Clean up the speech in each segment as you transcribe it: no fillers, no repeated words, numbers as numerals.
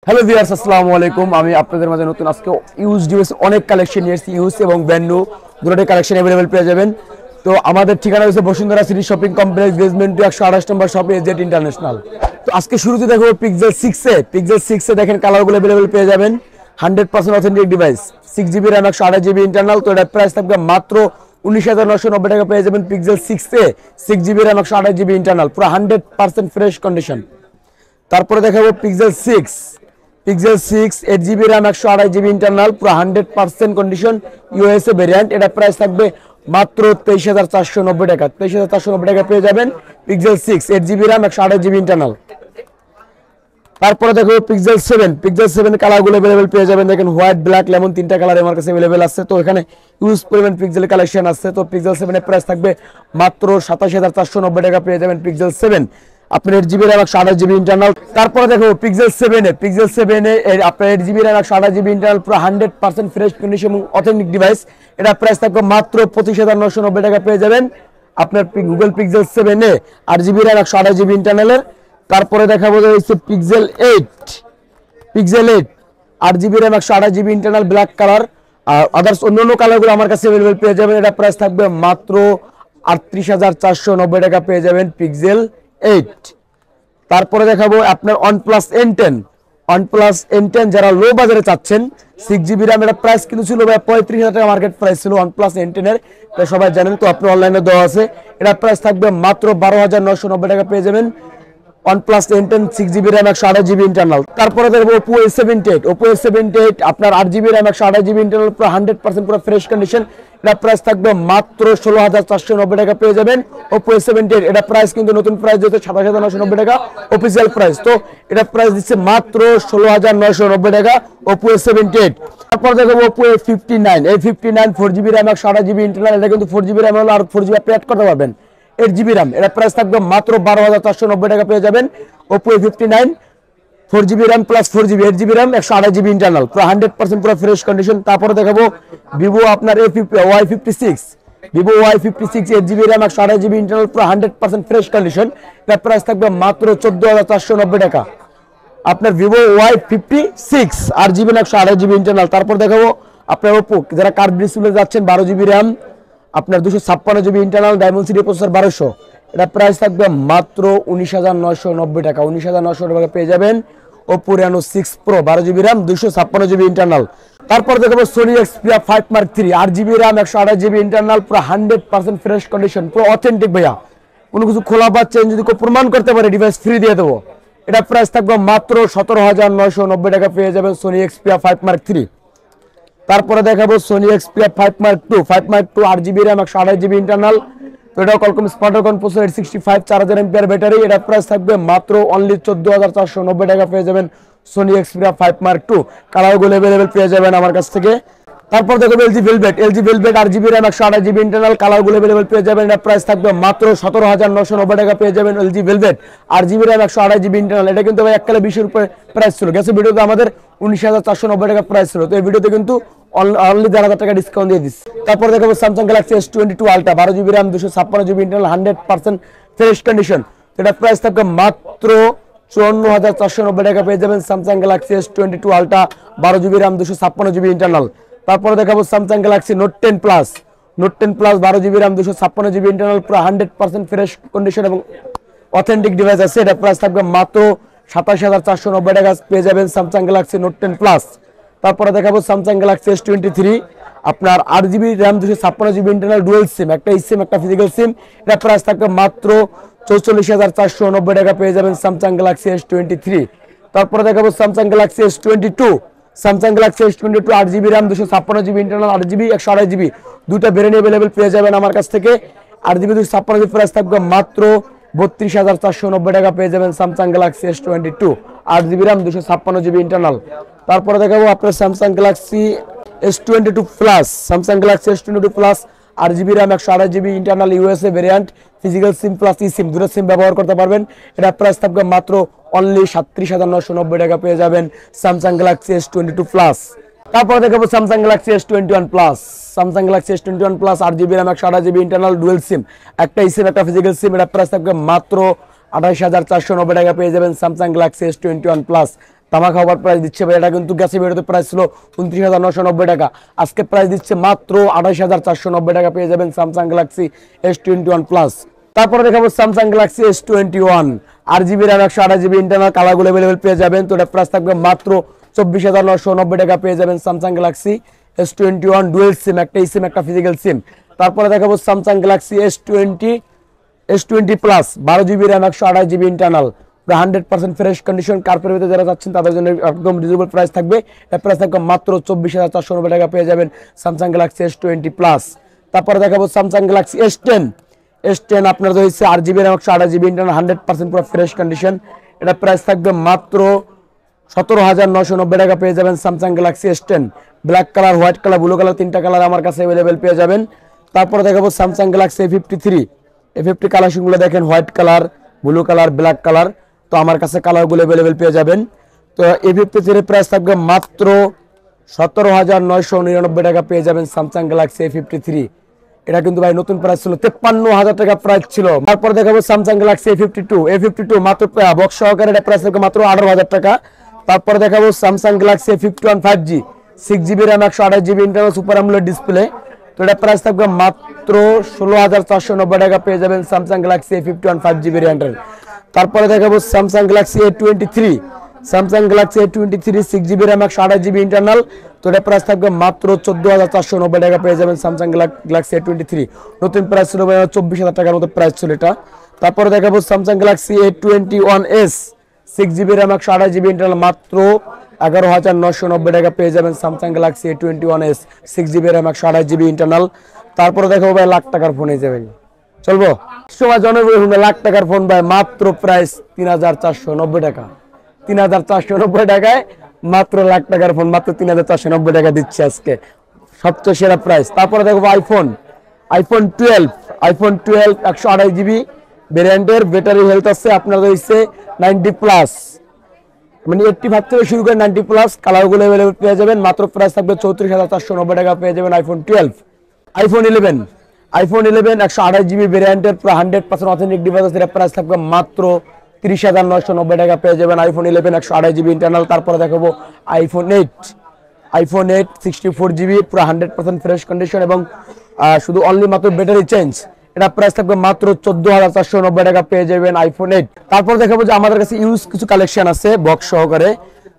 Hello viewers, আসসালামু আলাইকুম। আমি আপনাদের মাঝে নতুন আজকে ইউজ ডিভাইস অনেক কালেকশন নিয়ে এসেছি। ইউজ এবং ব্র্যান্ড নিউ দুটোই কালেকশন अवेलेबल পেয়ে যাবেন। তো আমাদের ঠিকানা হচ্ছে Bashundhara city shopping complex, basement 128 নম্বর শপ, এজেড ইন্টারন্যাশনাল। তো আজকে শুরুতে দেখো পিক্সেল 6 এ দেখেন কালারগুলো अवेलेबल পেয়ে যাবেন। 100% authentic device, 6GB RAM 128GB internal. তো এটার প্রাইস থাকবে মাত্র 19,990 টাকা পেয়ে যাবেন পিক্সেল 6 এ 6GB RAM 128GB ইন্টারনাল, পুরো 100% ফ্রেশ কন্ডিশন। তারপরে দেখাবো pixel 6 8GB RAM 128GB internal, পুরো 100% কন্ডিশন, ইউএসএ ভেরিয়েন্ট। এটা প্রাইস থাকবে মাত্র 23,490 টাকা। 23,490 টাকা পেয়ে যাবেন pixel 6 8GB RAM 128GB internal. তারপরে দেখো পিক্সেল 7 কালারগুলো अवेलेबल পেয়ে যাবেন। দেখেন হোয়াইট, ব্ল্যাক, লেমন, তিনটা কালার আমার কাছে अवेलेबल আছে। তো এখানে ইউজ পরিমাণ পিক্সেল কালেকশন আছে। তো পিক্সেল 7 এর প্রাইস থাকবে মাত্র 27,490 টাকা পেয়ে যাবেন পিক্সেল 7 আপনার 8GB RAM 128GB ইন্টারনাল। তারপরে দেখো পিক্সেল 7 এ আপনার 8GB RAM 128GB ইন্টারনাল, পুরো 100% ফ্রেশ কন্ডিশন এবং অথেন্টিক ডিভাইস। এটা প্রাইস থাকবে মাত্র 25,990 টাকা পেয়ে যাবেন আপনার গুগল পিক্সেল 7 এ 8GB RAM 128GB ইন্টারনালের। তারপরে দেখাবো হচ্ছে Pixel 8 8GB RAM 128GB internal, black colour. আর আদার্স অন্যান্য কালারগুলো আমার কাছে अवेलेबल পেয়ে যাবেন। এটা প্রাইস থাকবে মাত্র 38,490 টাকা পেয়ে যাবেন পিক্সেল 8। তারপরে দেখাবো আপনার OnePlus N10 যারা লো বাজারে চাচ্ছেন, 6GB RAM। এটা প্রাইস কিন্তু ছিল 35,000 টাকা মার্কেট প্রাইস ছিল OnePlus N10 এর, এটা সবাই জানেন। তো আপনি অনলাইনে দেওয়া আছে। এটা প্রাইস থাকবে মাত্র 12,990 টাকা পেয়ে যাবেন OnePlus N10 6GB RAM 128GB internal. তারপরে দেখবো Oppo A78 আপনার 8GB RAM 128GB ইন্টারনাল, পুরো 100% পুরো ফ্রেশ কন্ডিশন। এটা প্রাইস থাকবে মাত্র 16,490 টাকা পেয়ে যাবেন Oppo A78। এটা প্রাইস কিন্তু নতুন প্রাইস যেহেতু 27,990 টাকা অফিসিয়াল প্রাইস। তো এটা প্রাইস দিচ্ছে মাত্র 16,990 টাকা Oppo A78। তারপর দেখবো Oppo A59 4GB RAM 128GB internal. এটা কিন্তু 4GB RAM হলো, আর 4GB আপনি অ্যাড করতে পারবেন 8GB RAM। এটা প্রাইস থাকবে মাত্র 12,490 টাকা পেয়ে যাবেন Oppo A59 4GB RAM plus 4GB 8GB RAM 128GB internal, পুরো 100% পুরো ফ্রেশ কন্ডিশন। তারপরে দেখাবো Vivo আপনার Y56 8GB RAM 128GB internal, পুরো 100% ফ্রেশ কন্ডিশন। এটা প্রাইস থাকবে মাত্র 14,490 টাকা আপনার Vivo Y56 8GB RAM 128GB internal. তারপর দেখাবো আপনার Oppo যারা কার্ভ ডিসপ্লে যাচ্ছেন, 12GB RAM আপনার 256GB ইন্টারনাল, ডায়মন্ডসিটি প্রসেসর 1200। এটা প্রাইস থাকবে মাত্র 19,990 টাকা। 19,990 টাকা পেয়ে যাবেন Oppo Reno 6 Pro 12GB RAM 256GB internal. তারপর দেখাবো Sony Xperia 5 Mark III 8GB RAM 128GB internal, পুরো 100% ফ্রেশ কন্ডিশন, পুরো অথেন্টিক ভাইয়া। কোনো কিছু খোলা বা চেঞ্জ যদি কেউ প্রমাণ করতে পারে, ডিভাইস ফ্রি দিয়ে দেবো। এটা প্রাইস থাকবে মাত্র 17,990 টাকা পেয়ে যাবেন Sony Xperia 5 Mark III। তারপরে দেখাবো Sony Xperia 5 Mark II 8GB RAM 128GB internal. তো এটা Qualcomm Snapdragon processor 865 4000 mAh battery. এটা প্রাইস থাকবে মাত্র অনলি 14,490 টাকা পেয়ে যাবেন Sony Xperia 5 Mark II। কালারগুলো अवेलेबल পেয়ে যাবেন আমার কাছ থেকে। তারপর দেখো LG Velvet 8GB RAM 128GB internal, কালারগুলো अवेलेबल পেয়ে যাবেন। এটা প্রাইস থাকবে মাত্র 17,990 টাকা পেয়ে যাবেন LG Velvet 8GB RAM 128GB internal. এটা কিন্তু ভাই এককালে 20 এর উপরে প্রাইস ছিল, গেছে ভিডিওতে আমাদের 19,490 টাকা প্রাইস ছিল। তো এই ভিডিওতে কিন্তু অনলি 1,000 টাকা ডিসকাউন্ট দিয়ে দিচ্ছি। তারপর দেখাবো Samsung Galaxy S22 Ultra 12GB RAM 256GB internal, 100% fresh condition. এটা প্রাইস থাকবে মাত্র 54,490 টাকা পেয়ে যাবেন Samsung Galaxy S22 Ultra 12GB RAM 256GB internal. তারপরে দেখাবো Samsung Galaxy Note 10 Plus 12GB RAM 256GB internal, পুরো 100% ফ্রেশ কন্ডিশন এবং অথেন্টিক ডিভাইস আছে। এটা প্রাইস থাকবে মাত্র 27,490 টাকা পেয়ে যাবেন Samsung Galaxy Note 10 Plus। তারপরে দেখাবো Samsung Galaxy S23 আপনার 8GB RAM 256GB internal, dual SIM, একটা সিম একটা ফিজিক্যাল সিম। এটা প্রাইস থাকবে মাত্র 44,490 টাকা পেয়ে যাবেন Samsung Galaxy S23। তারপরে দেখাবো Samsung Galaxy S22 8GB RAM 256GB internal, 8GB 128GB দুটো ভেরিয়েন্ট अवेलेबल পেয়ে যাবেন আমার কাছ থেকে। 8GB 256GB প্রাইস থাকবে মাত্র 32,490 টাকা পেয়ে যাবেন Samsung Galaxy S22 8GB RAM 256GB internal. তারপরে দেখাবো আপনার Samsung Galaxy S22 Plus 8GB RAM 128GB internal, USA variant, physical SIM plus e SIM, দুটো সিম ব্যবহার করতে পারবেন। এটা প্রাইস থাকবে মাত্র অনলি 37,990 টাকা পেয়ে যাবেন Samsung Galaxy S22 Plus। তারপরে দেখাবো Samsung Galaxy S21 Plus 8GB RAM 128GB internal, dual SIM, একটা ই সিম একটা ফিজিক্যাল সিম। এটা প্রাইস থাকবে মাত্র 28,490 টাকা পেয়ে যাবেন Samsung Galaxy S21 Plus। তামাক খাবার প্রাইস দিচ্ছে ভাই, এটা কিন্তু গ্যাসের ভিডিওতে প্রাইস ছিল 29,990 টাকা, আজকে প্রাইস দিচ্ছে মাত্র 28,490 টাকা। পেয়ে যাবেন স্যামসাং গ্যালাক্সি S21 প্লাস। তারপরে দেখাবো Samsung Galaxy S21 8GB RAM 128GB internal, কালারগুলো अवेलेबल পেয়ে যাবেন। তো এটা প্রাইস থাকবে মাত্র 24,990 টাকা। পেয়ে যাবেন স্যামসাং গ্যালাক্সি S21 ডুয়েল সিম, একটা সিম একটা ফিজিক্যাল সিম। তারপরে দেখাবো Samsung Galaxy S20 plus 12GB RAM 128GB internal, 100% fresh condition. কার্পের ভিতরে যারা যাচ্ছেন তাদের জন্য একদম রিজনেবল প্রাইস থাকবে। এর প্রাইস থাকবে মাত্র 24,490 টাকা। পেয়ে যাবেন স্যামসাং গ্যালাক্সি S20 প্লাস। তারপরে দেখাবো স্যামসাং গ্যালাক্সি S10 আপনার রয়েছে 8GB RAM 128GB ইন্টারনাল, 100% পুরো ফ্রেশ কন্ডিশন। এটা প্রাইস থাকবে মাত্র 17,990 টাকা। পেয়ে যাবেন Samsung Galaxy S10 black colour, white colour, blue colour, তিনটা কালার আমার কাছে अवेलेबल পেয়ে যাবেন। তারপরে দেখাবো স্যামসাং গ্যালাক্সি A53 কালেকশনগুলো দেখেন, white colour, blue colour, black colour. তো আমার কাছে কালারগুলো अवेलेबल পেয়ে যাবেন। তো A53 প্রাইস থাকবে মাত্র 17,999 টাকা। পেয়ে যাবেন স্যামসাং গ্যালাক্সি A53। এটা কিন্তু ভাই নতুন প্রাইস ছিল, 53,000 টাকা প্রাইস ছিল। তারপর দেখাবো স্যামসাং গ্যালাক্সি A52 মাত্র বক্স সহকারে, এটা প্রাইস থাকবে মাত্র 18,000 টাকা। তারপর দেখাবো Samsung Galaxy A51 5G 6GB RAM 128GB internal, super AMOLED display. তো এটা প্রাইস থাকবে মাত্র 16,490 টাকা। পেয়ে যাবেন স্যামসাং গ্যালাক্সি A51 5GB ভ্যারিয়েন্টের। তারপরে দেখাবো Samsung Galaxy A23 6GB RAM 128GB internal. তো এটা প্রাইস থাকবে মাত্র 14,490 টাকা। পেয়ে যাবেন স্যামসাং গ্যালাক্সি A23। নতুন প্রাইস ছিল 24,000 টাকার মতো প্রাইস ছিল এটা। তারপরে দেখাবো Samsung Galaxy A21s 6GB RAM 128GB internal, মাত্র 11,990 টাকা। পেয়ে যাবেন Samsung Galaxy A21s 6GB RAM 128GB internal. তারপরে দেখাবো ভাই লাখ টাকার ফোন হয়ে যাবে, চলবো সময় জনপ্রিয় লাখ টাকার ফোন ভাই, মাত্র প্রাইস 3,490 টাকা। 3,490 টাকায় মাত্র লাখ টাকার ফোন, মাত্র 3,490 টাকা দিচ্ছে আজকে, সবচেয়ে সেরা প্রাইস। তারপরে দেখবো আইফোন 12 128GB ভ্যারিয়েন্টের, ব্যাটারি হেলথ আছে আপনার রয়েছে 90 প্লাস, মানে 85 থেকে শুরু করে 90 প্লাস। কালারগুলো अवेलेबल পেয়ে যাবেন, মাত্র প্রাইস থাকবে 34,490 টাকা। পেয়ে যাবেন আইফোন 11 আইফোন 11 128GB ভ্যারিয়েন্টের, পুরো 100% অথেন্টিক ডিভাইস আছে। এর প্রাইস থাকবে মাত্র 30,990 টাকা। পেয়ে যাবেন আইফোন 11 128GB ইন্টারনাল। তারপরে দেখাবো আইফোন 8 64GB, পুরো 100% ফ্রেশ কন্ডিশন এবং শুধু অনলি মাত্র ব্যাটারি চেঞ্জ। এটা প্রাইস থাকবে মাত্র 14,490 টাকা। পেয়ে যাবেন আইফোন 8। তারপর দেখাবো যে আমাদের কাছে ইউজ কিছু কালেকশন আছে বক্স সহকারে।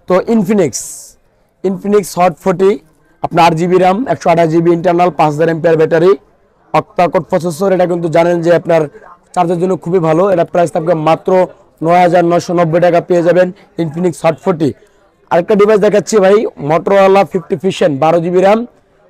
তো ইনফিনিক্স হট 40 আপনার 8GB RAM 128GB internal, 5000 mAh battery, octa-core processor. এটা কিন্তু জানেন যে আপনার চার্জের জন্য খুবই ভালো। এটা প্রাইস থাকবে মাত্র 9,990 টাকা। পেয়ে যাবেন ইনফিনিক্স হট 40। আরেকটা ডিভাইস দেখাচ্ছি ভাই, Motorola 50 Fusion 12GB RAM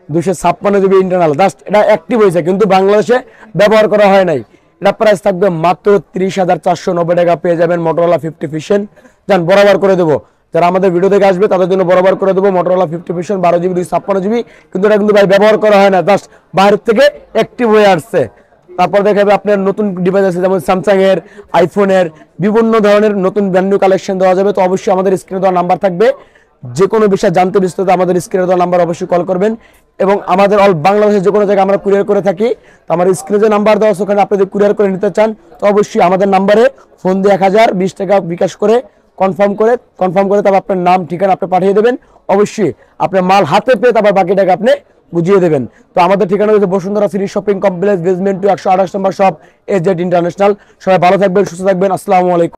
256GB internal. Just এটা অ্যাক্টিভ হয়েছে কিন্তু বাংলাদেশে ব্যবহার করা হয় নাই। এটা প্রাইস থাকবে মাত্র 30,490 টাকা। পেয়ে যাবেন মোটরোলা 50 Fusion। যান বরাবর করে দেবো, যারা আমাদের ভিডিও দেখে আসবে তাদের জন্য বরাবর করে দেবো মোটরোলা 50 Fusion 12GB 256GB। কিন্তু এটা কিন্তু ভাই ব্যবহার করা হয় না, জাস্ট বাইরের থেকে অ্যাক্টিভ হয়ে আসছে। তারপর দেখাবে আপনার নতুন ডিভাইস আছে, যেমন স্যামসাং এর, আইফোনের, বিভিন্ন ধরনের নতুন ব্র্যান্ড নিউ কালেকশন দেওয়া যাবে। তো অবশ্যই আমাদের স্ক্রিনে দেওয়া নাম্বার থাকবে, যে কোনো বিষয় জানতে বিস্তারিত আমাদের স্ক্রিনে দেওয়া নাম্বার অবশ্যই কল করবেন। এবং আমাদের অল বাংলাদেশের যে কোনো জায়গায় আমরা কুরিয়ার করে থাকি। তো আমার স্ক্রিনে যে নাম্বার দেওয়া আছে ওখানে আপনি যদি কুরিয়ার করে নিতে চান তো অবশ্যই আমাদের নাম্বারে ফোন দিয়ে 1020 টাকা বিকাশ করে কনফার্ম করে তারপর আপনার নাম ঠিকানা আপনি পাঠিয়ে দেবেন। অবশ্যই আপনার মাল হাতে পেয়ে তারপর বাকি টাকা আপনি বুঝিয়ে দেবেন। তো আমাদের ঠিকানা হচ্ছে Bashundhara city shopping complex, basement 2 128 নম্বর শপ, এজেড ইন্টারন্যাশনাল। সবাই ভালো থাকবেন, সুস্থ থাকবেন। আসসালামু আলাইকুম।